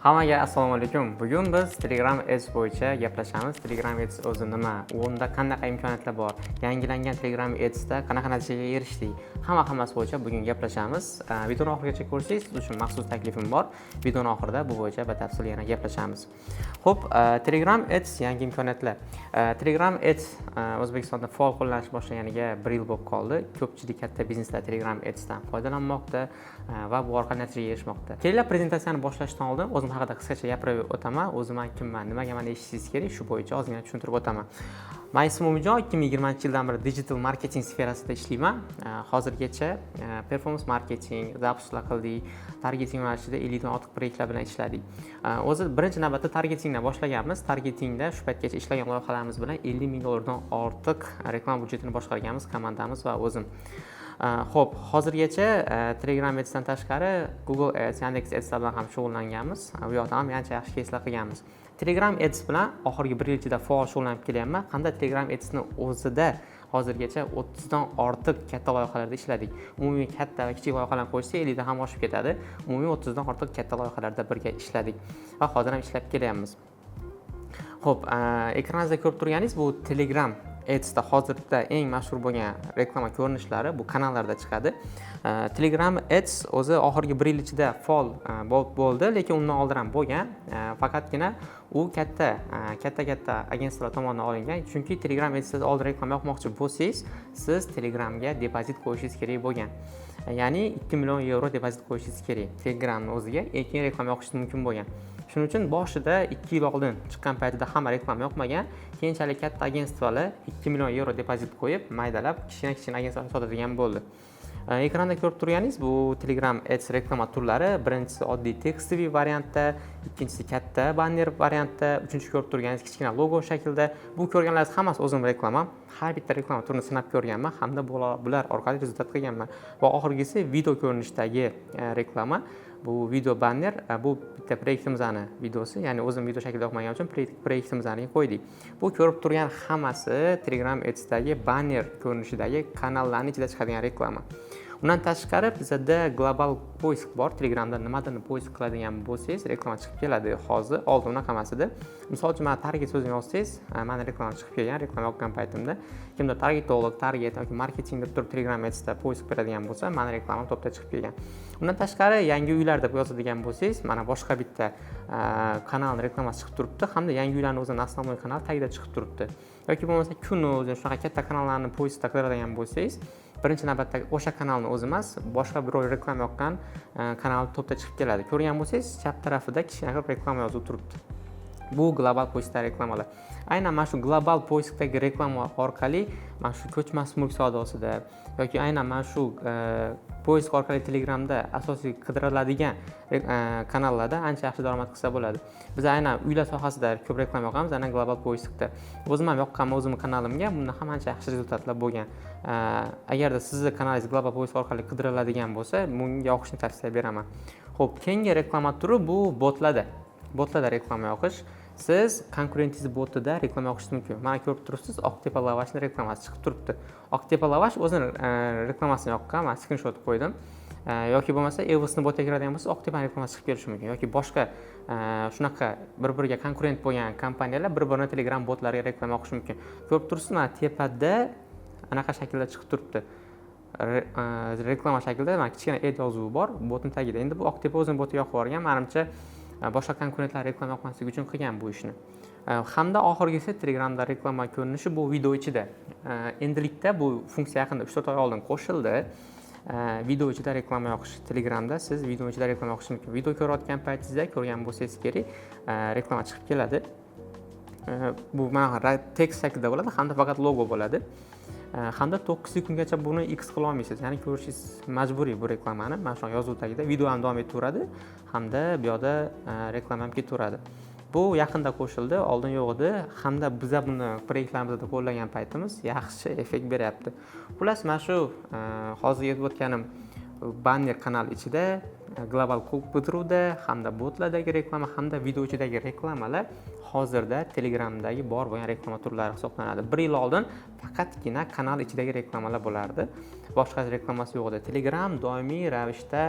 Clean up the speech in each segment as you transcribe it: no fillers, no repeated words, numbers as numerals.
Hammaga assalomu alaykum. Bugun biz Telegram Ads bo'yicha gaplashamiz. Telegram Ads o'zi nima? Unda qanaqa imkoniyatlar bor? Yangilangan Telegram Adsda qanaqa natijaga erishdik? Hammasi bo'yicha bugun gaplashamiz. Videoni oxirigacha ko'rsangiz, siz uchun maxsus taklifim bor. Videoni oxirida bu bo'yicha batafsil yana gaplashamiz. Xo'p, Telegram Ads yangi imkoniyatlar. Telegram Ads O'zbekistonda faol qo'llanish boshlaganiga 1 yil bo'lib qoldi. Ko'pchilik katta bizneslar Telegram Adsdan foydalanmoqda va bu orqali natijaga erishmoqda. Kelinglar prezentatsiyani boshlashdan oldin o'zim haqida qisqacha gapirib o'taman. O'zim kimman, nimaga meni eshitishingiz kerak, shu bo'yicha ozgina tushuntirib o'taman. Men ismim Umidjon, 2020-yildan beri digital marketing sferasida ishlayman. Hozirgacha performance marketing, zapuslar qildik, targeting yo'nalishida 50 dan ortiq proyektlar bilan ishladik. O'zi birinchi navbatda targetingdan boshlaganmiz. Targetingda shu paytgacha ishlagan loyihalarimiz bilan 50 ming dollardan ortiq reklama budjetini boshqarganmiz, komandamiz va o'zim. Xo'p, hozirgacha Telegram Adsdan tashqari Google Ads, Yandex Ads bilan ham shug'ullanganmiz. Bu yoqda ham ancha yaxshi keyslar qilganmiz. Telegram Ads bilan oxirgi 1 yil ichida faol shug'ullanib kelyapman. Hamda Telegram Adsni o'zida hozirgacha 30 dan ortiq katta loyihalarda ishladik. Umumiy katta va kichik loyihalarni qo'shsa 50 dan ham oshib ketadi. Umumiy 30 dan ortiq katta loyihalarda birga ishladik va hozir ham ishlab kelyapmiz. Xo'p, ekraningizda ko'rib turganingiz bu Telegram Adsda hozirda eng mashhur bo'lgan reklama ko'rinishlari bu kanallarda chiqadi. Telegram Ads o'zi oxirgi 1 yil ichida faol bo'ldi, lekin undan oldin ham bo'lgan. Faqatgina u katta agentstvalar tomonidan olingan. Chunki Telegram Adsda oldin reklama yoqmoqchi bo'lsangiz, siz Telegramga depozit qo'yishingiz kerak bo'lgan. Ya'ni 2 million yevro depozit qo'yishingiz kerak. Telegramning o'ziga keyin reklama yoqishingiz mumkin bo'lgan. Shuning uchun boshida 2 yil oldin chiqqan paytida hamma reklama yoqmagan. Keyinchalik katta agentstvalar 2 million yevro depozit qo'yib, maydalab kichkina agentstvalar sotadigan bo'ldi. Ekranda ko'rib turganingiz bu Telegram Ads reklama turlari. Birinchisi oddiy tekstoviy variantda, ikkinchisi katta banner variantda, uchinchi ko'rib turganingiz kichkina logo shaklida. Bu ko'rganlaringiz hammasi o'zim reklamam. Har bitta reklama turini sinab ko'rganman hamda bular orqali rezultat qilganman. Va oxirgisi video ko'rinishdagi reklama. Bu video banner, bu bitta proyektimizning videosi, ya'ni o'zim video shaklida yoqmagan uchun proyektimizni qo'ydik. Bu ko'rib turgan hammasi Telegram Adsdagi banner ko'rinishidagi kanallarning ichida chiqadigan reklama. Undan tashqari bizda global poisk bor. Telegramda nimadan poisk qiladigan bo'lsangiz, reklama chiqib keladi. Hozir oldin unaqa emas edi. Misol uchun mana target so'zini yozsangiz, mana reklama chiqib kelgan. Reklama yoqqan paytimda kimdir targetolog, target yoki marketing deb turib Telegram Adsda poisk beradigan bo'lsa, mana reklamam topda chiqib kelgan. Undan tashqari yangi uylar deb yozadigan bo'lsangiz, mana boshqa bitta kanal reklamasi chiqib turibdi, hamda yangi uylarning o'zining asosiy kanal tagida chiqib turibdi. Yoki bo'lmasa Kunuz, shunaqa katta kanallarni poiskda qiladigan bo'lsangiz, birinchi navbatda o'sha kanalni o'zi emas, boshqa birov reklama yoqqan kanal topda chiqib keladi. Ko'rgan bo'lsangiz, chap tarafida kichkina reklama yozib turibdi. Bu global poiskda reklamalar. Aynan mana shu global poiskdagi reklama orqali mana shu ko'chmas mulk savdosida yoki aynan mana shu poisk orqali Telegramda asosiy qidiriladigan kanallarda ancha yaxshi daromad qilsa bo'ladi. Biz aynan uylar sohasida ko'p reklama yoqamiz, aynan global poiskda. O'zim ham yoqqanman o'zimning kanalimga, bunda ham ancha yaxshi rezultatlar bo'lgan. Agarda sizning kanalingiz global poisk orqali qidiriladigan bo'lsa, bunga yoqishni tavsiya beraman. Xo'p, keyingi reklama turi bu botlarda. Botlarda reklama yoqish. Siz konkurentingiz botida reklama yoqishingiz mumkin. Mana ko'rib turibsiz, Oqtepa lavashning reklamasi chiqib turibdi. Oqtepa lavash o'zining reklamasini yoqqan, men screenshot qo'ydim. Yoki bo'lmasa Evosni botga kiradigan bo'lsa, Oqtepaning reklamasi chiqib kelishi mumkin. Yoki boshqa shunaqa bir-biriga konkurent bo'lgan kompaniyalar bir-birini Telegram botlariga reklama yoqishi mumkin. Ko'rib turibsiz, mana tepada anaqa shaklda chiqib turibdi. Reklama shaklida mana kichkina ad yozuvi bor botning tagida. Endi bu Oqtepa o'zining botiga yoqib yuborgan, menimcha boshqa konkurentlar reklama yoqmasligi uchun qilgan bu ishni. Hamda oxirgisi Telegramda reklama ko'rinishi bu video ichida. Endilikda bu funksiya yaqinda 3-4 oy oldin qo'shildi. Video ichida reklama yoqish. Telegramda siz video ichida reklama yoqish mumkin. Video ko'rayotgan paytingizda ko'rgan bo'lsangiz kerak, reklama chiqib keladi. Bu mana tekst shaklida bo'ladi, hamda faqat logo bo'ladi. Hamda 9 kungacha buni X qila olmaysiz. Ya'ni ko'rishingiz majburiy bu reklamani. Mana shu yozuv tagida video ham davom etaveradi, hamda bu yoqda reklama ham ketaveradi. Bu yaqinda qo'shildi, oldin yo'q edi, hamda biz buni proyektlarimizda qo'llagan paytimiz yaxshi effekt beryapti. Xullas, mana shu hozir aytib o'tganim banner kanal ichida global bitiruvda hamda botlardagi reklama hamda video ichidagi reklamalar hozirda Telegramdagi bor bo'lgan reklama turlari hisoblanadi. 1 yil oldin faqatgina kanal ichidagi reklamalar bo'lardi. Boshqa reklamasi yo'q edi. Telegram doimiy ravishda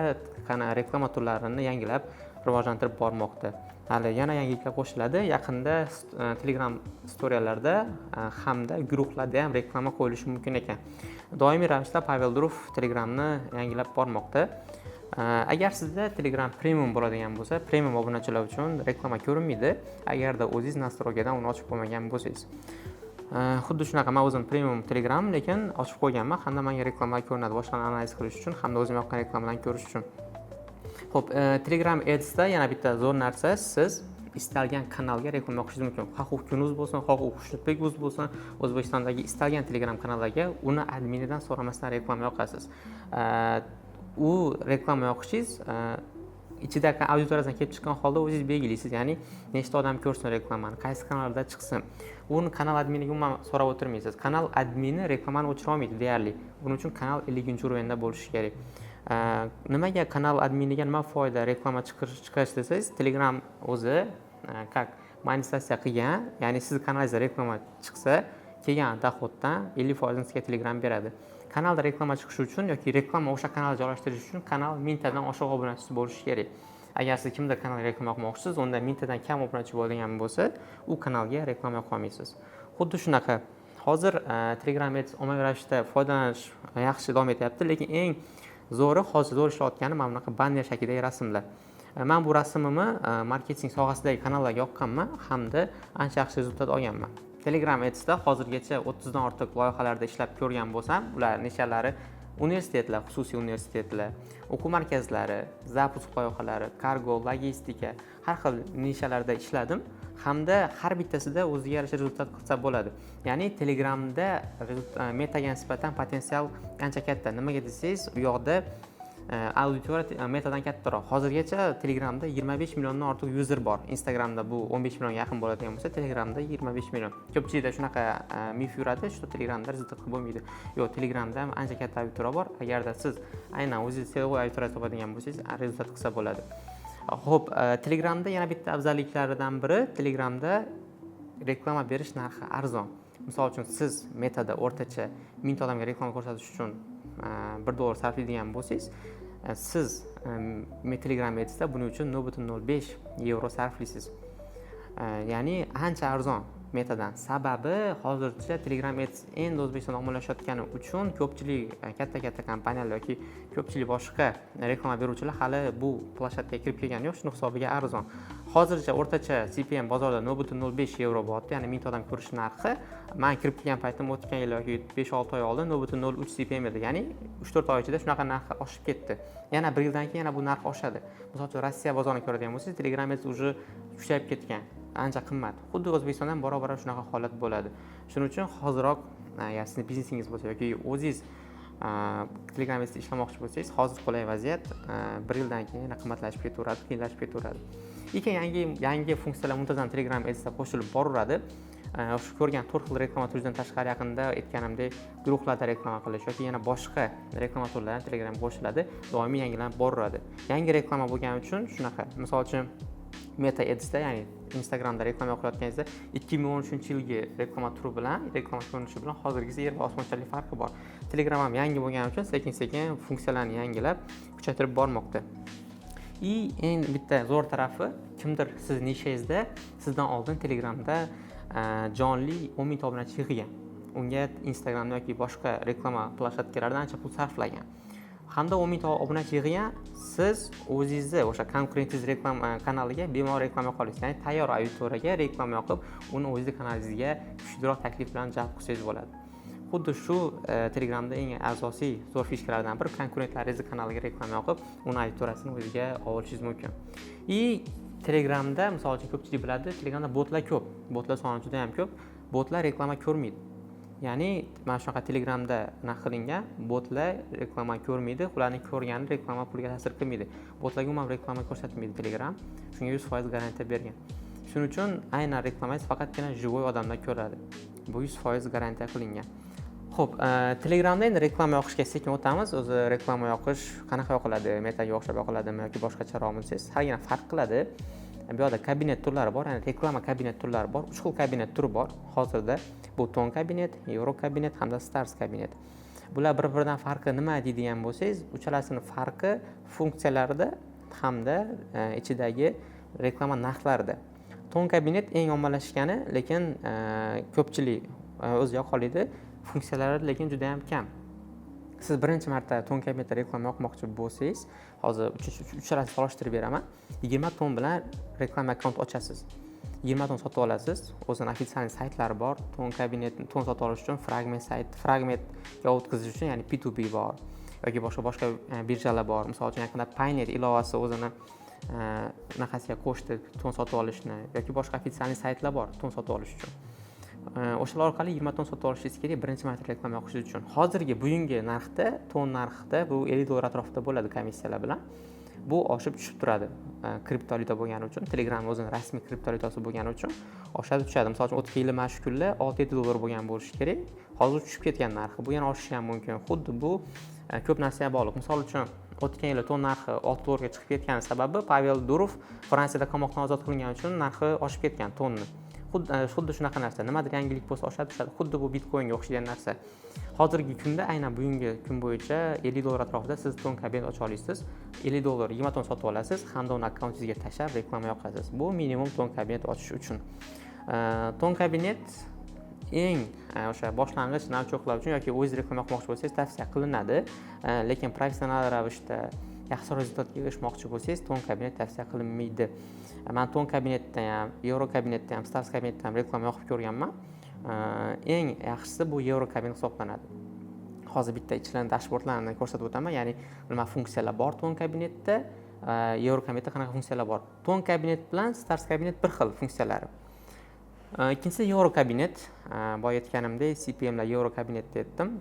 reklama turlarini yangilab rivojlantirib bormoqda. Hali yana yangiliklar qo'shiladi. Yaqinda Telegram storiyalarda hamda guruhlarda ham reklama qo'yilishi mumkin ekan. Doimiy ravishda Pavel Durov Telegramni yangilab bormoqda. Agar sizda Telegram Premium bo'ladigan bo'lsa, Premium obunachilar uchun reklama ko'rinmaydi. Agarda o'zingiz nastroykadan uni ochib qo'ymagan bo'lsangiz. Xuddi shunaqa men o'zim Premium Telegram lekin ochib qo'yganman, hamda menga reklamalar ko'rinadi, boshqani analiz qilish uchun hamda o'zim yoqqan reklamalarni ko'rish uchun. Xo'p, Telegram Ads'da yana bitta zo'r narsa, siz istalgan kanalga reklama o'qishingiz mumkin. Xoh u Kunuz bo'lsin, xoh u Xushnudbek bo'lsin, O'zbekistondagi istalgan Telegram kanallarga uni adminidan so'ramasdan reklama yoqasiz. U reklama yoqishingiz ichidagi auditoriyadan kelib chiqqan holda o'zingiz belgilaysiz, ya'ni nechta odam ko'rsin reklamani, qaysi kanalda chiqsin. Uni kanal adminiga umuman so'rab o'tirmaysiz. Kanal admini reklamani o'chira olmaydi deyarli. Buning uchun kanal 50-o'rinda bo'lishi kerak. Nimaga kanal adminiga nima foyda reklama chiqarish desangiz, Telegram o'zi monetizatsiya qilgan, ya'ni siz kanalingizda reklama chiqsa, kelgan dohoddan 50% sizga Telegram beradi. Kanalda reklama chiqishi uchun yoki reklama o'sha kanalga joylashtirish uchun kanal 1000 tadan oshiq obunachisi bo'lishi kerak. Agar siz kimdir kanalga reklama qilmoqchisiz, unda 1000 tadan kam obunachi bo'lgan bo'lsa, u kanalga reklama qilmaysiz. Xuddi shunaqa hozir Telegram Ads ommaviy ravishda foydalanish yaxshi davom etyapti, lekin eng zo'ri hozir zo'r ishlayotgani mana bunaqa banner shaklidagi rasmlar. Men bu rasmimni marketing sohasidagi kanallarga yoqqanman hamda ancha yaxshi rezultat olganman. Telegram Ads'da hozirgacha 30 dan ortiq loyihalarda ishlab ko'rgan bo'lsam, ular nechalari universitetlar, xususiy universitetlar, o'quv markazlari, zapusк loyihalari, kargo, logistika, har xil nishalarda ishladim hamda har bittasida o'ziga yarasha rezultat qilsa bo'ladi. Ya'ni Telegramda metaga nisbatan potensial ancha katta. Nimaga desangiz, u yoqda auditoriya metadan kattaroq. Hozirgacha Telegramda 25 milliondan ortiq user bor. Instagramda bu 15 millionga yaqin bo'ladigan bo'lsa, Telegramda 25 million. Ko'pchilikda shunaqa mif yuradi, shu Telegramda rezultat qilib bo'lmaydi. Yo'q, Telegramda ham ancha katta auditoriya bor. Agarda siz aynan o'zingiz serovoy auditoriya topadigan bo'lsangiz, rezultat qilsa bo'ladi. Xo'p, Telegramda yana bitta afzalliklaridan biri, Telegramda reklama berish narxi arzon. Misol uchun siz metada o'rtacha 1000 ta odamga reklama ko'rsatish uchun $1 sarflaydigan bo'lsangiz, siz Telegram Ads'da buning uchun 0.05 euro sarflaysiz. Ya'ni ancha arzon metadan. Sababi hozircha Telegram Ads endi O'zbekistonda ommalashayotgani uchun ko'pchilik katta kompaniyalar yoki ko'pchilik boshqa reklama beruvchilar hali bu planshetga kirib kelgani yo'q, shuning hisobiga arzon. Hozircha o'rtacha CPM bozorda 0.05 euro bo'lyapti, ya'ni 1000 ta odam ko'rish narxi. Men kirib kelgan paytim o'tgan yil yoki 5-6 oy oldin 0.03 CPM edi, ya'ni 3-4 oy ichida shunaqa narxi oshib ketdi. Yana bir yildan keyin yana bu narx oshadi. Masalan, Rossiya bozorini ko'radigan bo'lsangiz, Telegram Ads уже kuchayib ketgan. Ancha qimmat. Xuddi O'zbekistonda ham bora-bora shunaqa holat bo'ladi. Shuning uchun hoziroq agar sizning biznesingiz bo'lsa yoki o'zingiz Telegram Ads'da ishlamoqchi bo'lsangiz, hozir qulay vaziyat, bir yildan keyin yana qimmatlashib ketaveradi, qiyinlashib ketaveradi. Lekin yangi funksiyalar muntazam Telegram Ads'da qo'shilib boraveradi. Shu ko'rgan 4 xil reklama turidan tashqari yaqinda aytganimdek guruhlarda reklama qilish yoki yana boshqa reklama turlari Telegramga qo'shiladi, doimiy yangilanib boraveradi. Yangi reklama bo'lgani uchun shunaqa, misol uchun Meta Ads'da, ya'ni Instagramda reklama qilayotganingizda 2013-yilgi reklama turi bilan, reklama ko'rinishi bilan hozirgisi yer va osmonchalik farqi bor. Telegram ham yangi bo'lgani uchun sekin-sekin funksiyalarni yangilab, kuchaytirib bormoqda. Eng bitta zo'r tarafi, kimdir siz nishangizda sizdan oldin Telegramda jonli 10 ming ta obunachi yig'gan. Unga Instagramda yoki boshqa reklama planshetkalarida ancha pul sarflagan. Hamda 10 ming ta obunachi yig'gan, siz o'zingizni o'sha konkurentingiz reklama kanaliga bemalol reklama qo'yasiz. Ya'ni tayyor auditoriyaga reklama yoqib, uni o'zingizning kanalingizga kuchliroq taklif bilan jalb qilsangiz bo'ladi. Xuddi shu Telegramda eng asosiy zo'r fishkalardan biri konkurentlaringiz kanaliga reklama yoqib, uni auditoriyasini o'ziga olishingiz mumkin. Telegramda, misol uchun ko'pchilik biladi, Telegramda botlar ko'p. Botlar soni juda ham ko'p. Botlar reklama ko'rmaydi. Ya'ni mana shunaqa Telegramda qilingan botlar reklama ko'rmaydi, ularni ko'rgani reklama pulga ta'sir qilmaydi. Botlarga umuman reklama ko'rsatmaydi Telegram. Shunga 100% garantiya bergan. Shuning uchun aynan reklamangiz faqatgina живой odamlar ko'radi. Bu 100% garantiya qilingan. Xo'p, Telegramda endi reklama yoqishga sekin o'tamiz. O'zi reklama yoqish qanaqa yoqiladi? Metaga o'xshab yoqiladimi yoki boshqacharoqmi desangiz, hargina farq qiladi. Bu yerda kabinet turlari bor, ya'ni reklama kabinet turlari bor. 3 xil kabinet turi bor hozirda. Bu ton kabinet, euro kabinet hamda stars kabinet. Bular bir-biridan farqi nima deydigan bo'lsangiz, uchalasini farqi funksiyalarida hamda ichidagi reklama narxlarida. To'n kabinet eng ommalashgani, lekin ko'pchilik o'ziga qoladi, funksiyalari lekin juda ham kam. Siz birinchi marta to'n kabinetda reklama o'qimoqchi bo'lsangiz, hozir uchalasi solishtirib beraman. 20 to'n bilan reklama akkaunt ochasiz. 20 to'n sotib olasiz. O'zining ofitsial saytlari bor. To'n kabinetni to'n sotib olish uchun fragmentga o'tkazish uchun, ya'ni P2P bor yoki boshqa birjalar bor. Misol uchun yaqinda Pioneer ilovasi o'zini naqasiga qo'shdi to'n sotib olishni yoki boshqa ofitsial saytlar bor to'n sotib olish uchun. O'shalar orqali 20 to'n sotib olishingiz kerak birinchi marta reklama o'qishingiz uchun. Hozirgi bugungi narxda, to'n narxida bu $50 atrofida bo'ladi komissiyalar bilan. Bu oshib tushib turadi. Kriptovalyuta bo'lgani uchun, Telegram o'zining rasmiy kriptovalyutasi bo'lgani uchun oshadi tushadi. Misol uchun o'tgan yili mana shu kunlar $6-7 bo'lgan bo'lishi kerak. Hozir tushib ketgan narxi. Bu yana oshishi ham mumkin. Xuddi bu ko'p narsaga bog'liq. Misol uchun o'tgan yili to'n narxi $6 ga chiqib ketgani sababi Pavel Durov Fransiyada qamoqdan ozod qilingani uchun narxi oshib ketgan tonni. Xuddi shunaqa narsa. Nimadir yangilik bo'lsa oshadi tushadi. Xuddi bu Bitcoinga o'xshagan narsa. Hozirgi kunda aynan bugungi kun bo'yicha $50 atrofida siz to'n kabinet ocha olasiz. $50 20 to'n sotib olasiz hamda uni akkauntingizga tashlab reklama yoqasiz. Bu minimum to'n kabinet ochish uchun. To'n kabinet eng o'sha boshlang'ich novchoklar uchun yoki o'zingiz reklama qilmoqchi bo'lsangiz tavsiya qilinadi. Lekin professional ravishda yaxshi rezultatga erishmoqchi bo'lsangiz to'n kabinet tavsiya qilinmaydi. Men to'n kabinetda ham, Euro kabinetda ham, Stars kabinetda ham reklama yoqib ko'rganman. Eng yaxshisi bu Euro kabinet hisoblanadi. Hozir bitta ichidan dashbordlarni ko'rsatib o'taman, ya'ni nima funksiyalar bor to'n kabinetda, Euro kabinetda qanaqa funksiyalar bor. To'n kabinet bilan Stars kabinet bir xil funksiyalari. Ikkinchisi Euro kabinet. Boya aytganimdek, CPMlar Euro kabinet dedim.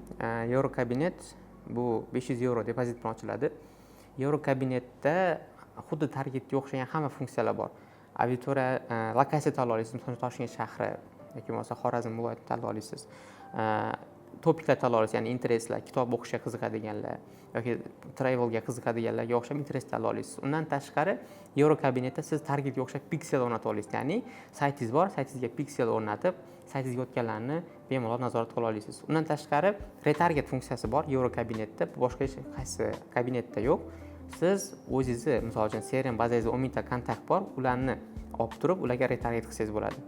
Euro kabinet bu €500 depozit bilan ochiladi. Euro kabinetda xuddi targetga o'xshagan hamma funksiyalar bor. Auditoriya lokatsiya tanlay olasiz, masalan, Toshkent shahri yoki bo'lmasa Xorazm viloyatini tanlay olasiz. Topiklar tanlay olasiz, ya'ni intereslar, kitob o'qishga qiziqadiganlar yoki travelga qiziqadiganlarga o'xshab interes tanlay olasiz. Undan tashqari Euro kabinetda siz targetga o'xshab piksel o'rnatib olasiz, ya'ni saytingiz bor, saytingizga piksel o'rnatib, saytingizga o'tganlarni bemalol nazorat qila olasiz. Undan tashqari retarget funksiyasi bor Euro kabinetda, boshqa hech qaysi kabinetda yo'q. Siz o'zingizni, misol uchun CRM bazangizda 10 mingta kontakt bor, ularni olib turib, ularga retarget qilsangiz bo'ladi.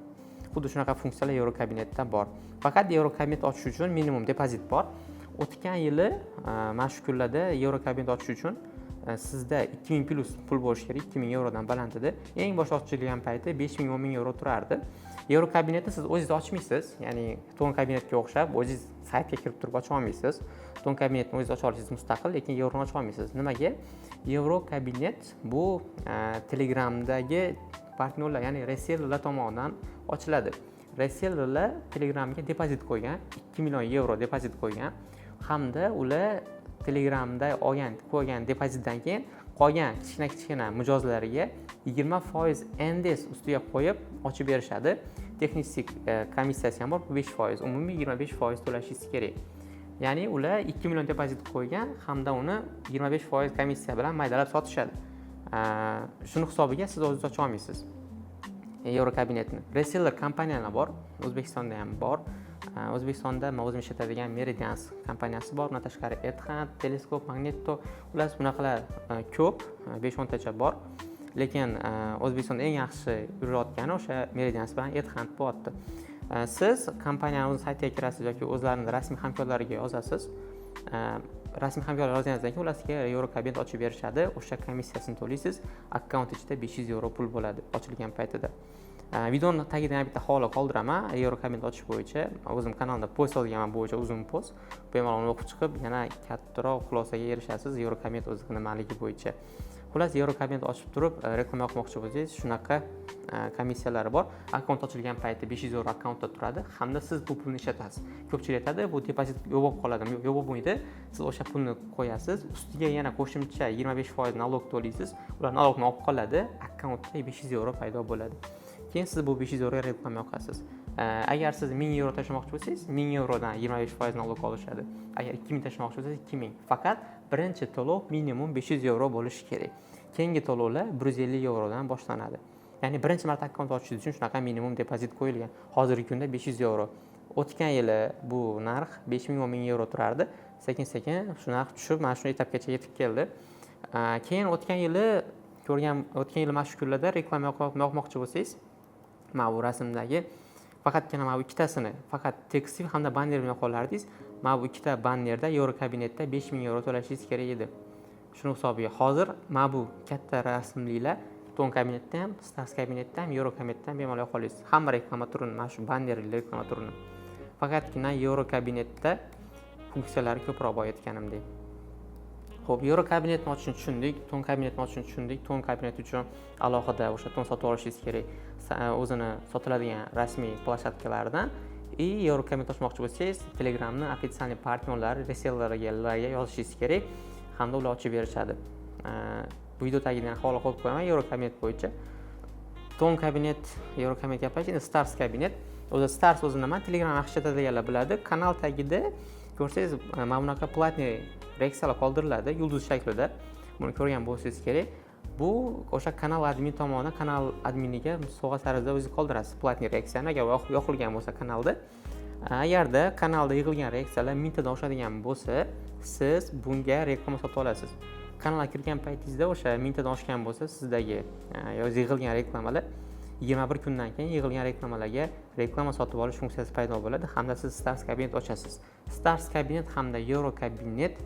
Xuddi shunaqa funksiyalar Euro kabinetda bor. Faqat Euro kabinet ochish uchun minimum depozit bor. O'tgan yili mana shu kunlarda Euro kabinet ochish uchun sizda 2000 plus pul bo'lishi kerak, 2000 yevrodan baland edi. Eng bosh ochilgan payti 5000 10 ming yevro turardi. Euro kabinetni siz o'zingiz ochmaysiz, ya'ni to'n kabinetga o'xshab o'zingiz saytga kirib turib ocha olmaysiz. To'n kabinetni o'zingiz ocha olasiz mustaqil, lekin yevroni ocha olmaysiz. Nimaga? Euro kabinet bu Telegramdagi partnyorlar, ya'ni resellerlar tomonidan ochiladi. Resellerlar Telegramga depozit qo'ygan, 2 million yevro depozit qo'ygan hamda ular Telegramda qo'ygan depozitdan keyin qolgan kichkina mijozlariga 20% NDS ustiga qo'yib ochib berishadi. Texnik komissiyasi ham bor, 5%, umumiy 25% to'lashingiz kerak. Ya'ni ular 2 million depozit qo'ygan hamda uni 25% komissiya bilan maydalab sotishadi. Shuni hisobiga siz o'zingiz ocha olmaysiz. Euro kabinetni. Reseller kompaniyalar bor, O'zbekistonda ham bor. O'zbekistonda men o'zim ishlatadigan Meridians kompaniyasi bor. Undan tashqari Edhunt, Teleskop, Magneto, ular bunaqalar ko'p, 5-10 tacha bor. Lekin O'zbekistonda eng yaxshi yurayotgani o'sha Meridians bilan Edhunt bo'lyapti. Siz kompaniyani o'z saytiga kirasiz yoki o'zlarining rasmiy hamkorlariga yozasiz. Rasmiy hamkorlar yozganingizdan keyin ular sizga Euro kabinet ochib berishadi. O'sha komissiyasini to'laysiz. Akkaunt ichida 500 yevro pul bo'ladi ochilgan paytida. Videoni tagida yana bitta havola qoldiraman. Euro kabinet ochish bo'yicha o'zim kanalimda post yozganman, bo'yicha uzun post. Bemalol o'qib chiqib, yana kattaroq xulosaga erishasiz Euro kabinet o'zi nimaligi bo'yicha. Xullas, Euro kabinet ochib turib, reklama o'qimoqchi bo'lsangiz, shunaqa komissiyalari bor. Akkaunt ochilgan paytda 500 yevro akkauntda turadi hamda siz bu pulni ishlatasiz. Ko'pchilik aytadi, bu depozit yo'q bo'lib qoladimi? Yo'q bo'lmaydi. Siz o'sha pulni qo'yasiz, ustiga yana qo'shimcha 25% nalog to'laysiz. Ular nalogni olib qoladi, akkauntda 500 yevro paydo bo'ladi. Keyin siz bu 500 yevroga reklama yoqasiz. Agar siz 1000 yevro tashlamoqchi bo'lsangiz, 1000 yevrodan 25% nalog olishadi. Agar 2000 tashlamoqchi bo'lsangiz, 2000. Faqat birinchi to'lov minimum 500 yevro bo'lishi kerak. Keyingi to'lovlar 150 yevrodan boshlanadi. Ya'ni birinchi marta akkaunt ochishingiz uchun shunaqa minimum depozit qo'yilgan. Hozirgi kunda 500 yevro. O'tgan yili bu narx 5000 10 ming yevro turardi. Sekin-sekin shu narx tushib, mana shu etapgacha yetib keldi. Keyin o'tgan yili ko'rgan o'tgan yil mana shu kunlarda reklama yoqmoqchi bo'lsangiz, mana bu rasmdagi faqatgina mana bu ikkitasini, faqat tekstiv hamda bannerni yoqa olardingiz. Mana bu ikkita bannerda Eurokabinetda 5000 euro to'lashingiz kerak edi. Shuni hisobiga hozir mana bu katta rasmlilar Ton kabinetda ham, Stars kabinetda ham, Eurokabinetda ham bemalol yoqa olasiz. Hamma reklama turini, mana shu bannerli reklama turini. Faqatgina Eurokabinetda funksiyalari ko'proq boy aytganimdek. Xo'p, Eurokabinetni ochishni tushundik, Ton kabinetni ochishni tushundik. Ton kabinet uchun alohida o'sha ton sotib olishingiz kerak. O'zini sotiladigan rasmiy plashatkalardan. Eurokabinet ochmoqchi bo'lsangiz, Telegramni ofitsial partnyorlari, resellerlarga yozishingiz kerak hamda ular ochib berishadi. Bu video tagidan havola qo'yib qo'yaman Eurokabinet bo'yicha. Ton kabinet, Eurokabinet gaplashing, Stars kabinet. Stars o'zi nima? Telegram yaxshi ishlatadiganlar biladi. Kanal tagida ko'rsangiz, mana bunaqa platniy reksiyalar qoldiriladi yulduz shaklida. Buni ko'rgan bo'lsangiz kerak. Bu o'sha kanal admin tomonidan kanal adminiga sovg'a tarzda o'zingiz qoldirasiz platniy reaksiyani. Agar yoqilgan bo'lsa kanalda, agarda kanalda yig'ilgan reaksiyalar 1000 tadan oshadigan bo'lsa, siz bunga reklama sotib olasiz. Kanalga kirgan paytingizda o'sha 1000 tadan oshgan bo'lsa, sizdagi yig'ilgan reklamalar 21 kundan keyin yig'ilgan reklamalarga reklama sotib olish funksiyasi paydo bo'ladi hamda siz Stars kabinet ochasiz. Stars kabinet hamda Eurokabinet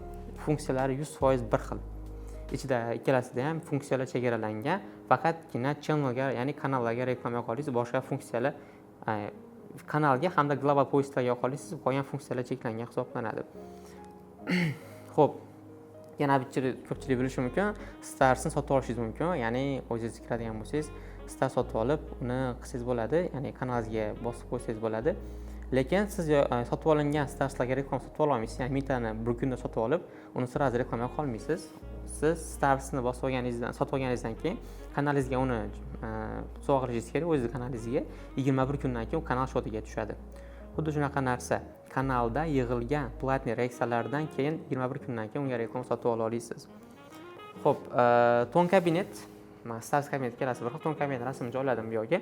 funksiyalari 100% bir xil. Ichida ikkalasida ham funksiyalar chegaralangan, faqatgina channelga, ya'ni kanallarga reklama yoqa olasiz, boshqa funksiyalar kanalga hamda global postlarga yoqa olasiz, qolgan funksiyalar cheklangan hisoblanadi. Xo'p, yana ko'pchilik bilishi mumkin, Starsni sotib olishingiz mumkin, ya'ni o'zingiz kiradigan bo'lsangiz, Stars sotib olib, uni qilsangiz bo'ladi, ya'ni kanalingizga bosib qo'ysangiz bo'ladi. Lekin siz sotib olingan Starslarga reklama sotib olmaysiz, ya'ni 1000 tani bir kunda sotib olib, uni sirasiz reklama yoqa olmaysiz. Siz Starsni bosib olganingizdan, sotib olganingizdan keyin kanalingizga uni sovg'a qilishingiz kerak, o'zingizning kanalingizga 21 kundan keyin u kanal shotiga tushadi. Xuddi shunaqa narsa. Kanalda yig'ilgan platniy reksiyalardan keyin 21 kundan keyin unga reklama sotib ola olasiz. Xo'p, Ton kabinet, mana Stars kabinet kelasi bir xil Ton kabinet rasmini joyladim bu yerga.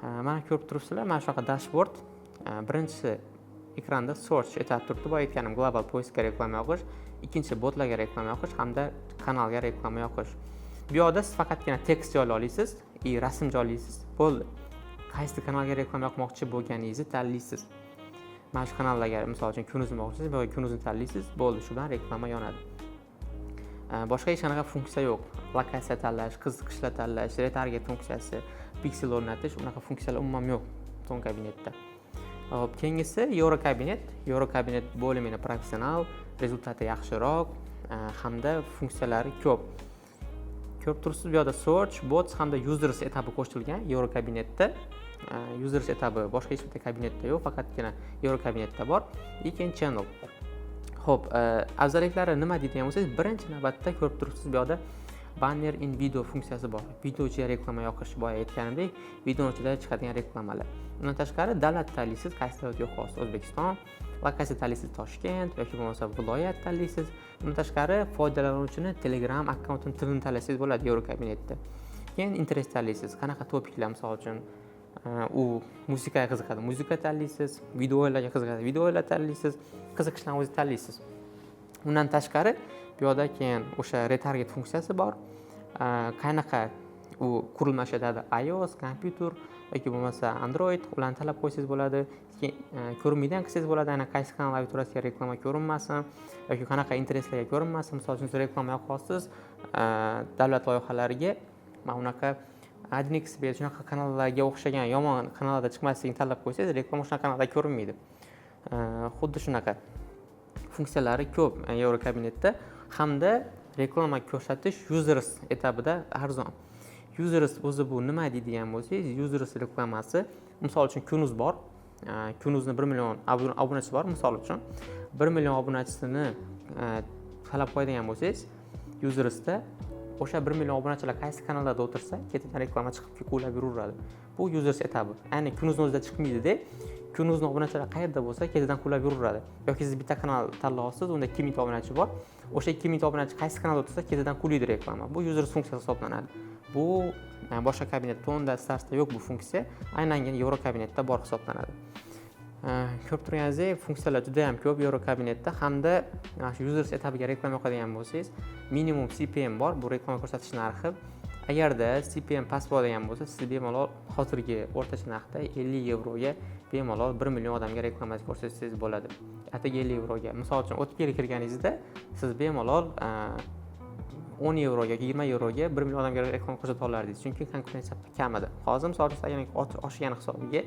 Mana ko'rib turibsizlar, mana shunaqa dashbord. Birinchi ekranda search etab turibdi, boya aytganim global postga reklama yoqish, ikkinchi botlarga reklama yoqish hamda kanalga reklama yoqish. Bu yerda siz faqatgina tekst joylay olasiz, rasm joylaysiz. Bo'ldi. Qaysi kanalga reklama yoqmoqchi bo'lganingizni tanlaysiz. Mana shu kanallarga, misol uchun kunuzni boqsangiz, bu kunuzni tanlaysiz, bo'ldi, shu bilan reklama yonadi. Boshqa hech qanaqa funksiya yo'q. Lokatsiya tanlash, qiziqishlar tanlash, retarget funksiyasi, piksel o'rnatish, unaqa funksiyalar umuman yo'q Ton kabinetda. Hop, keyingisi Eurokabinet. Eurokabinet bo'limini professional, rezultati yaxshiroq hamda funksiyalari ko'p. Ko'rib turibsiz, bu yerda search, bots hamda users etabi qo'shilgan Eurokabinetda. Users etabi boshqa hech bitta kabinetda yo'q, faqatgina Eurokabinetda bor. Keyin channel. Xo'p, afzalliklari nima deydigan bo'lsangiz, birinchi navbatda ko'rib turibsiz, bu yerda banner in video funksiyasi bor. Video ichiga reklama yoqish, boya aytganimdek, video ichida chiqadigan reklamalar. Undan tashqari davlat tanlaysiz, qaysi davlat yoqasiz, O'zbekiston, lokatsiya tanlaysiz, Toshkent yoki bo'lmasa viloyat tanlaysiz. Undan tashqari foydalanuvchini Telegram akkauntini tilini tanlasangiz bo'ladi Eurokabinetda. Keyin interes tanlaysiz, qanaqa topiklar, misol uchun u muzikaga qiziqadi, muzika tanlaysiz, videolarga qiziqadi, videolar tanlaysiz, qiziqishlarni o'zingiz tanlaysiz. Undan tashqari bu yerda keyin o'sha retarget funksiyasi bor. Qanaqa u qurilma ishlatadi, iOS, kompyuter yoki bo'lmasa Android, ularni tanlab qo'ysangiz bo'ladi. Ko'rinmaydigan qilsangiz bo'ladi, ana qaysi kanal auditoriyasiga reklama ko'rinmasin yoki qanaqa intereslarga ko'rinmasin. Misol uchun siz reklama yoqasiz, davlat loyihalariga mana bunaqa Adnix va shunaqa kanallarga o'xshagan yomon kanallarda chiqmasligini tanlab qo'ysangiz, reklama o'sha kanalda ko'rinmaydi. Xuddi shunaqa funksiyalari ko'p Eurokabinetda hamda reklama ko'rsatish users etabida arzon. Users o'zi bu nima deydigan bo'lsangiz, users reklamasi, misol uchun Kunuz bor. Kunuzni 1 million obunachisi bor, misol uchun 1 million obunachisini talab qo'yadigan bo'lsangiz, usersda o'sha 1 million obunachilar qaysi kanallarda o'tirsa, ketidan reklama chiqib quvlab yuraveradi. Bu users etabi. Ya'ni Kunuzni o'zida chiqmaydi-da. Kunuzning obunachilar qayerda bo'lsa, ketidan quvlab yuraveradi. Yoki siz bitta kanal tanlaysiz, unda 2000 obunachi bor. O'sha 2000 obunachi qaysi kanalda o'tirsa, ketidan quvlaydi reklama. Bu users funksiyasi hisoblanadi. Bu boshqa kabinet Tonda, Starsda yo'q bu funksiya. Aynan Eurokabinetda bor hisoblanadi. Ko'rib turganingizdek, funksiyalar juda ham ko'p Eurokabinetda hamda shu users etabiga reklama yoqadigan bo'lsangiz, minimum CPM bor, bu reklama ko'rsatish narxi. Agarda CPM past bo'ladigan bo'lsa, siz bemalol hozirgi o'rtacha narxda 50 yevroga bemalol 1 million odamga reklama ko'rsatsangiz bo'ladi. Atigi 50 yevroga. Misol uchun o'tib kirganingizda siz bemalol 10 yevroga, 20 yevroga 1 million odamga reklama ko'rsata olardingiz. Chunki konkurensiya kam edi. Hozir misol uchun agar oshgan hisobiga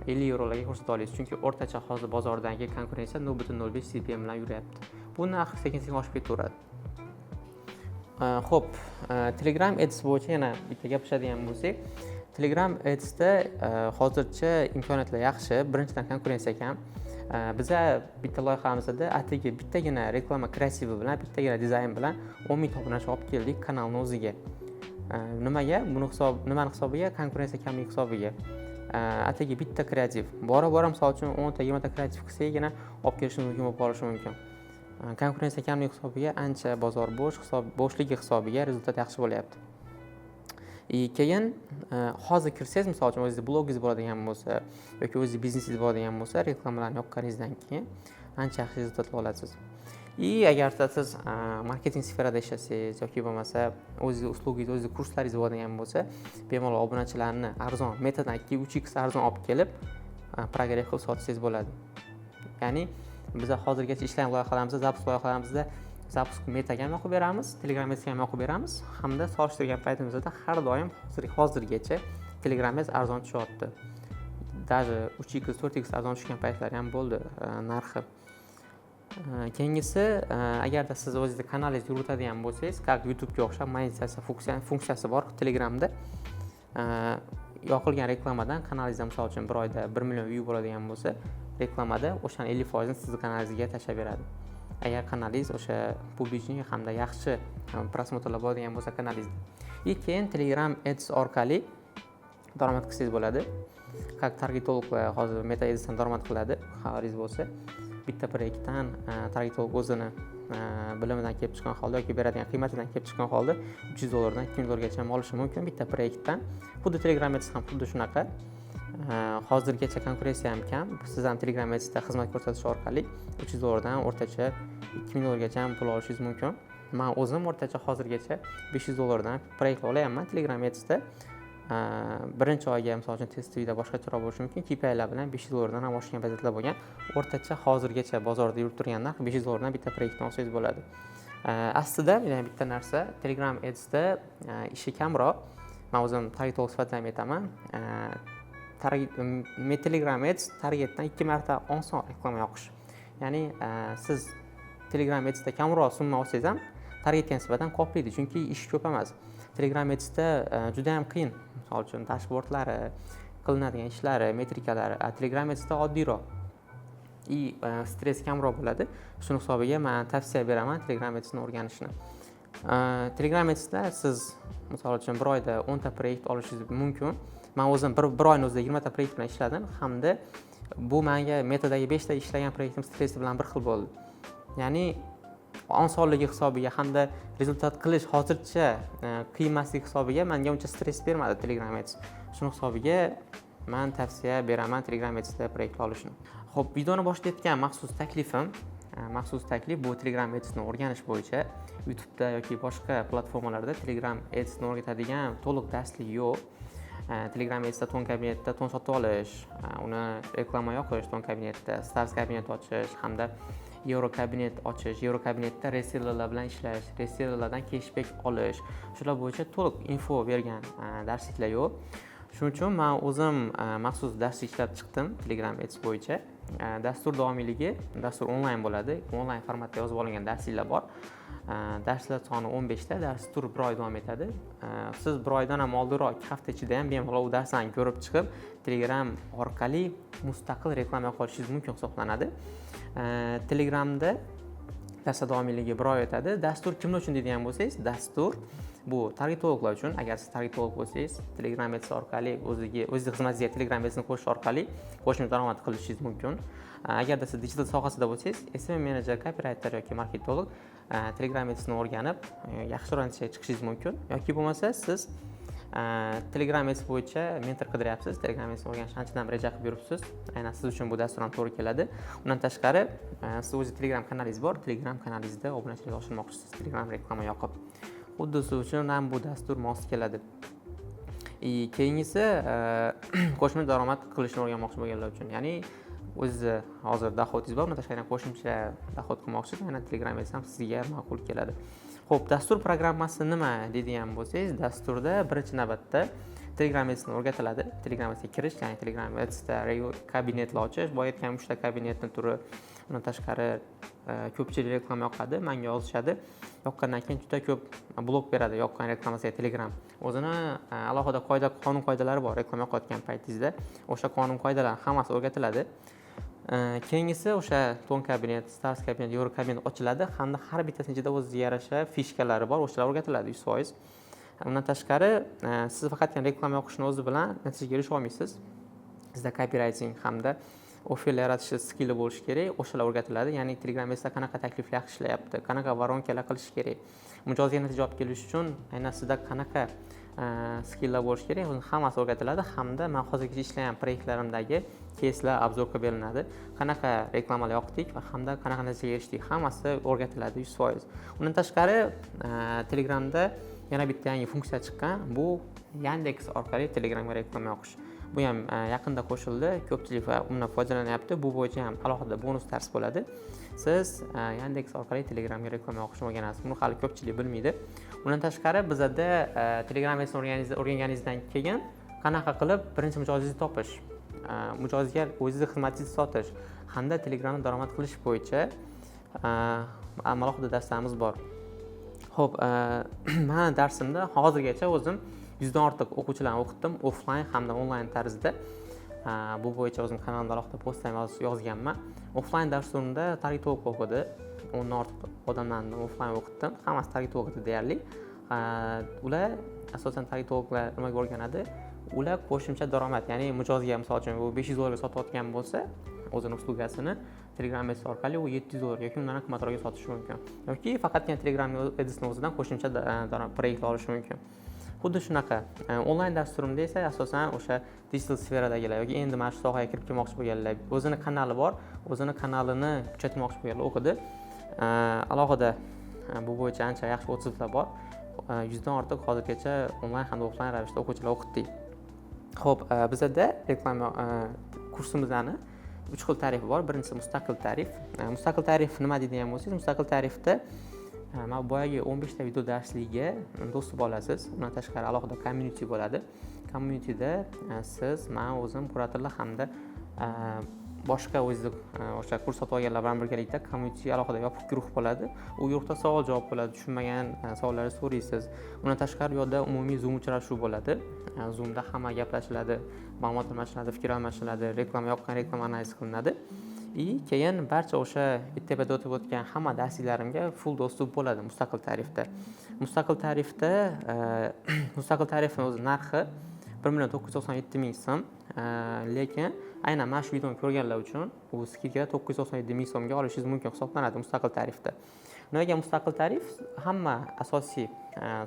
50 yevrolarga ko'rsata olasiz. Chunki o'rtacha hozir bozordagi konkurensiya 0.05 CPM bilan yuryapti. Bu narx sekin-sekin oshib ketaveradi. Xo'p, Telegram Ads bo'yicha yana bitta gapiradigan bo'lsak, Telegram Adsda hozircha imkoniyatlar yaxshi. Birinchidan konkurensiya kam. Biza bitta loyihamizda atigi bittagina reklama kreativi bilan, bittagina dizayn bilan 10 ming obunachi olib keldik kanalning o'ziga. Nimaga? Nimani hisobiga? Konkurensiya kamligi hisobiga. Atigi bitta kreativ. Bora-bora misol uchun 10 ta, 20 ta kreativ qilsagina olib kelishimiz mumkin bo'lib qolishi mumkin. Konkurensiya kamligi hisobiga ancha bozor bo'shligi hisobiga rezultat yaxshi bo'lyapti. Keyin hozir kirsangiz, misol uchun o'zingiz blogingiz bo'ladigan bo'lsa yoki o'zingiz biznesingiz bo'ladigan bo'lsa, reklamalarni yoqqaningizdan keyin ancha yaxshi rezultatlar olasiz. Agarda siz marketing sferada ishlasangiz yoki bo'lmasa o'zingiz uslugingiz, o'zingiz kurslaringiz bo'ladigan bo'lsa, bemalol obunachilarni arzon, metadan 2-3x arzon olib kelib program qilib sotsangiz bo'ladi. Ya'ni biz hozirgacha ishlagan loyihalarimizda, zapusk loyihalarimizda zapusk metaga ham yoqib beramiz, Telegram Adsga ham yoqib beramiz, hamda solishtirgan paytimizda har doim hozirgacha Telegram Ads arzon tushyapti. Даже 3x, 4x arzon tushgan paytlari ham bo'ldi narxi. Keyingisi, agarda siz o'zingizning kanalingizni yuritadigan bo'lsangiz, как YouTube'ga o'xshab monetizatsiya funksiyasi bor Telegramda. Yoqilgan reklamadan kanalingizda misol uchun bir oyda 1 million view bo'ladigan bo'lsa, reklamada o'shaning 50% ni sizning kanalingizga tashlab beradi. Agar kanalingiz o'sha publichniy hamda yaxshi prosmotrlar bo'ladigan bo'lsa kanalingizda. Keyin Telegram Ads orqali daromad qilsangiz bo'ladi. Как targetologlar hozir Meta Adsdan daromad qiladi, xabaringiz bo'lsa. Bitta proyektdan targetolog o'zini bilimidan kelib chiqqan holda yoki beradigan qiymatidan kelib chiqqan holda $300 dan $2000 gacha olishi mumkin bitta proyektdan. Xuddi Telegram Ads ham xuddi shunaqa. Hozirgacha konkurensiya ham kam. Siz ham Telegram Adsda xizmat ko'rsatish orqali $300 dan o'rtacha $2000 gacha pul olishingiz mumkin. Men o'zim o'rtacha hozirgacha $500 dan proyektlar olyapman Telegram Adsda. Birinchi oyga misol uchun testivida boshqacharoq bo'lishi mumkin. KPIlar bilan $500 dan ham oshgan vaziyatlar bo'lgan. O'rtacha hozirgacha bozorda yurib turgan narx $500 dan bitta proyektdan olsangiz bo'ladi. Aslida yana bitta narsa, Telegram Adsda ishi kamroq. Men o'zim targetolog sifatida ham aytaman. Telegram Ads targetdan 2 marta oson reklama yoqish. Ya'ni siz Telegram Adsda kamroq summa olsangiz ham targetga nisbatan qoplaydi, chunki ish ko'p emas. Telegram Adsda juda ham qiyin. Misol uchun dashbordlari, qilinadigan ishlari, metrikalari Telegram Adsda oddiyroq. Stress kamroq bo'ladi. Shuning hisobiga men tavsiya beraman Telegram Adsni o'rganishni. Telegram Adsda siz misol uchun bir oyda 10 ta proyekt olishingiz mumkin. Men o'zim bir oyning o'zida 20 ta proyekt bilan ishladim hamda bu menga metadagi 5 ta ishlagan proyektim stressi bilan bir xil bo'ldi. Ya'ni osonligi hisobiga hamda rezultat qilish hozircha qiymatligi hisobiga menga uncha stress bermadi Telegram Ads. Shuning hisobiga men tavsiya beraman Telegram Adsda proyekt olishni. Xo'p, videoni boshida aytgan maxsus taklif bu Telegram Adsni o'rganish bo'yicha YouTube'da yoki boshqa platformalarda Telegram Adsni o'rgatadigan to'liq darslik yo'q. Telegram Adsda to'n kabinetda to'n sotib olish, uni reklama yoqish, to'n kabinetda stars kabinet ochish hamda Euro kabinet ochish, Euro kabinetda resellerlar bilan ishlash, resellerlardan cashback olish, shular bo'yicha to'liq info bergan darsliklar yo'q. Shuning uchun men o'zim maxsus darslik ishlab chiqdim Telegram Ads bo'yicha. Dastur davomiyligi, dastur onlayn bo'ladi. Onlayn formatda yozib olingan darsliklar bor. Darslar soni 15 ta, dastur 1 oy davom etadi. Siz 1 oydan ham oldinroq 2 hafta ichida ham bemalol u darslarni ko'rib chiqib, Telegram orqali mustaqil reklama qilishingiz mumkin hisoblanadi. Telegramda darslar davomiyligi 1 oy o'tadi. Dastur kimlar uchun deydigan bo'lsangiz, dastur bu targetologlar uchun. Agar siz targetolog bo'lsangiz, Telegram Ads orqali o'zingiz xizmatingizga Telegram Adsni qo'shish orqali qo'shimcha daromad qilishingiz mumkin. Agarda siz digital sohasida bo'lsangiz, SMM menejer, copywriter yoki marketolog Telegram Adsni o'rganib, yaxshiroq natijaga chiqishingiz mumkin. Yoki bo'lmasa siz Telegram Ads bo'yicha mentor qidiryapsiz, Telegram Adsni o'rganishni anchadan reja qilib yuribsiz. Aynan siz uchun bu dastur ham to'g'ri keladi. Undan tashqari, siz o'zingiz Telegram kanalingiz bor, Telegram kanalingizda obunachilik oshirmoqchisiz, Telegram reklama yoqib. xuddi shu uchun ham bu dastur mos keladi. Keyingisi qo'shimcha daromad qilishni o'rganmoqchi bo'lganlar uchun, ya'ni o'zi hozir dohodingiz bor, undan tashqari qo'shimcha dohod qilmoqchi, yana Telegram ham sizga ma'qul keladi. Xo'p, dastur programmasi nima deydigan bo'lsangiz, dasturda birinchi navbatda Telegram Ads'ni o'rgatiladi. Telegram Ads'ga kirish, ya'ni Telegram Ads'da kabinetni ochish, boya aytgan 3 ta kabinetni turi. Undan tashqari ko'pchilik reklama yoqadi, menga yozishadi. Yoqqandan keyin juda ko'p blok beradi yoqqan reklamasiga Telegram. O'zini alohida qonun qoidalari bor reklama yoqayotgan paytingizda. O'sha qonun qoidalar hammasi o'rgatiladi. Keyingisi o'sha ton kabinet, stars kabinet, euro kabinet ochiladi hamda har bittasining ichida o'ziga yarasha fishkalari bor, o'shalar o'rgatiladi 100%. Undan tashqari siz faqatgina reklama yoqishni o'zi bilan natijaga erisha olmaysiz. Sizda copywriting hamda offerlar yaratish skilli bo'lishi kerak, o'shalar o'rgatiladi. Ya'ni Telegram Ads'da qanaqa takliflar ishlayapti, qanaqa voronkalar qilish kerak, mijozga natija olib kelish uchun aynan sizda qanaqa skilllar bo'lishi kerak, buni hammasi o'rgatiladi hamda men hozirgacha ishlagan proyektlarimdagi keyslar obzorga beriladi. Qanaqa reklamalar yoqdik va hamda qanaqa natijaga erishdik, hammasi o'rgatiladi 100%. Undan tashqari Telegramda yana bitta yangi funksiya chiqqan, bu Yandex orqali Telegramga reklama yoqish. Bu ham yaqinda qo'shildi, ko'pchilik va undan foydalanyapti. Bu bo'yicha ham alohida bonus dars bo'ladi. Siz Yandex orqali Telegramga reklama yoqishni o'rganasiz. Buni hali ko'pchilik bilmaydi. Undan tashqari bizda Telegram Ads'ni o'rganganingizdan keyin qanaqa qilib birinchi mijozingizni topish, mijozga o'zingizni xizmatingizni sotish hamda Telegramda daromad qilish bo'yicha alohida darslarimiz bor. Xo'p, men darsimda hozirgacha o'zim 100 dan ortiq o'quvchilarni o'qitdim, offline hamda onlayn tarzda. Bu bo'yicha o'zim kanalimda alohida post ham yozganman. Offline darslarimda targ'ibot o'qidi, 10 dan ortiq odamlarni offline o'qitdim. Hammasi targ'ibot o'qidi deyarli. Ular asosan targ'ibotlar nimaga o'rganadi? Ular qo'shimcha daromad, ya'ni mijozga misol uchun u 500 dollarga sotayotgan bo'lsa, o'zining uslugasini Telegram Ads orqali u 700 dollar yoki undan ham qimmatroqga sotishi mumkin. Yoki faqatgina Telegram Ads'ning o'zidan qo'shimcha proyektlar olishi mumkin. Xuddi shunaqa onlayn dasturimda esa asosan o'sha digital sferadagilar yoki endi mana shu sohaga kirib kelmoqchi bo'lganlar, o'zini kanali bor, o'zini kanalini kuchaytirmoqchi bo'lganlar o'qidi. Alohida bu bo'yicha ancha yaxshi o'tizlar bor. 100 dan ortiq hozirgacha onlayn hamda offlayn ravishda o'quvchilar o'qitdik. Xo'p, bizda reklama kursimizning 3 xil tarifi bor. Birinchisi mustaqil tarif. Mustaqil tarif nima deydigan bo'lsangiz, mustaqil tarifda mana boyagi 15 ta video darsligiga do'st bo'lasiz. Undan tashqari alohida community bo'ladi. Communityda siz, men o'zim, kuratorlar hamda boshqa o'zingiz o'sha kurs sotib olganlar bilan birgalikda community alohida yopiq guruh bo'ladi. U guruhda savol-javob bo'ladi, tushunmagan savollarni so'raysiz. Undan tashqari u yerda umumiy Zoom uchrashuv bo'ladi. Zoomda hamma gaplashiladi, ma'lumot almashiladi, fikr almashiladi, reklama yoqqan reklama analiz qilinadi. Keyin barcha o'sha bitta-bitta o'tib o'tgan hamma darsliklarimga full dostуп bo'ladi mustaqil tarifda. Mustaqil tarifning o'z narxi 1,997,000 so'm. Lekin aynan mana shu videoni ko'rganlar uchun u skidga 997,000 so'mga olishingiz mumkin hisoblanadi mustaqil tarifda. Nimaga mustaqil tarif? Hamma asosiy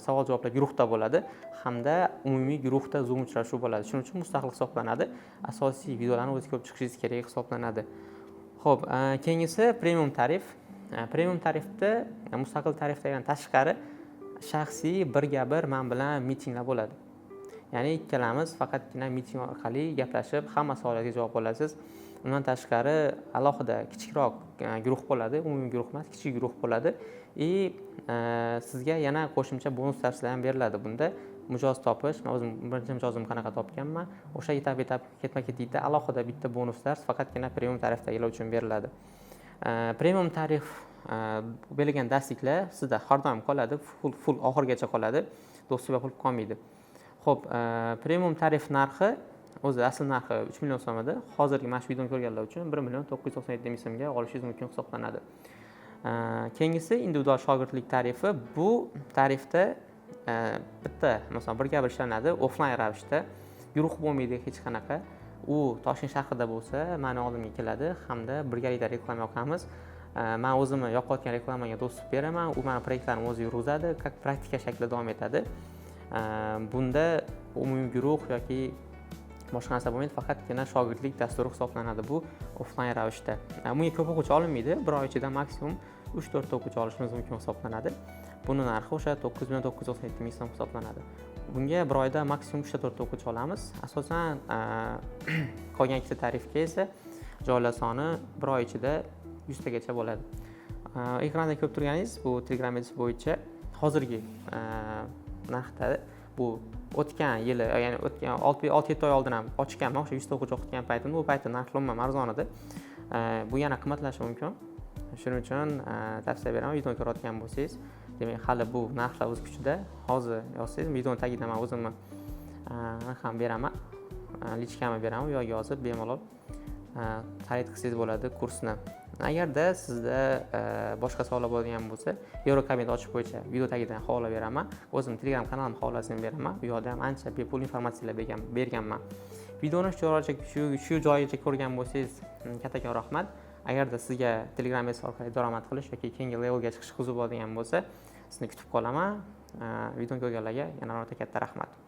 savol-javoblar guruhda bo'ladi hamda umumiy guruhda Zoom uchrashuv bo'ladi. Shuning uchun mustaqil hisoblanadi. Asosiy videolarni o'zi ko'p chiqishingiz kerak hisoblanadi. Xo'p, keyingisi premium tarif. Premium tarifda mustaqil tarifdan tashqari shaxsiy birga-bir men bilan mitinglar bo'ladi. Ya'ni ikkalamiz faqatgina miting orqali gaplashib, hamma savollarga javob olasiz. Undan tashqari alohida kichikroq guruh bo'ladi, umumiy guruh emas, kichik guruh bo'ladi. Sizga yana qo'shimcha bonus darslar ham beriladi bunda. Mijoz topish, men o'zim birinchi mijozimni qanaqa topganman, o'sha etap-etap ketma-ketlikda alohida bitta bonus dars faqatgina premium tarifdagilar uchun beriladi. Premium tarif berilgan darsliklar sizda har doim qoladi, full oxirgacha qoladi, do'stlik pul qolmaydi. Xo'p, premium tarif narxi o'zi asl narxi 3 million so'm edi. Hozirgi mana shu videoni ko'rganlar uchun 1,997,000 so'mga olishingiz mumkin hisoblanadi. Keyingisi individual shogirdlik tarifi. Bu tarifda bitta, masalan, birga-bir ishlanadi, offline ravishda, guruh bo'lmaydi hech qanaqa. U Toshkent shahrida bo'lsa, meni oldimga keladi hamda birgalikda reklama yoqamiz. Men o'zimni yoqayotgan reklamaga do'stlik beraman, u meni proyektlarimni o'zi yurgizadi, praktika shaklida davom etadi. Bunda umumiy guruh yoki boshqa narsa bo'lmaydi, faqatgina shogirdlik dasturi hisoblanadi bu offline ravishda. Bunga ko'p o'quvchi olinmaydi, bir oy ichida maksimum 3-4 ta o'quvchi olishimiz mumkin hisoblanadi. buni narxi o'sha 9,997 ming so'm hisoblanadi. Bunga bir oyda maksimum 3 ta 4 ta o'quvchi olamiz. Asosan qolgan ikkita tarifga esa joylar soni bir oy ichida 100 tagacha bo'ladi. Ekranda ko'rib turganingiz bu Telegram Ads bo'yicha hozirgi narxda bu o'tgan yili, ya'ni o'tgan 6-7 oy oldin ham ochganman, o'sha 100 ta o'quvchi o'qitgan paytimda, u paytda narxlar umuman arzon edi. Bu yana qimmatlashi mumkin. Shuning uchun tavsiya beraman, videoni ko'rayotgan bo'lsangiz, demak hali bu narxlar o'z kuchida. Hozir yozsangiz, videoni tagida men o'zimni ham beraman, lichkamni beraman, u yerga yozib bemalol xarid qilsangiz bo'ladi kursni. Agarda sizda boshqa savollar bo'ladigan bo'lsa, Eurocabinetni ochish bo'yicha video tagidan havola beraman. O'zim Telegram kanalim havolasini beraman. Bu yerda ham ancha bepul informatsiyalar berganman. Videoni shu joyigacha ko'rgan bo'lsangiz, kattakon rahmat. Agarda sizga Telegram orqali daromad qilish yoki keyingi levelga chiqish qiziq bo'ladigan bo'lsa, sizni kutib qolaman. Videoni ko'rganlarga yana katta rahmat.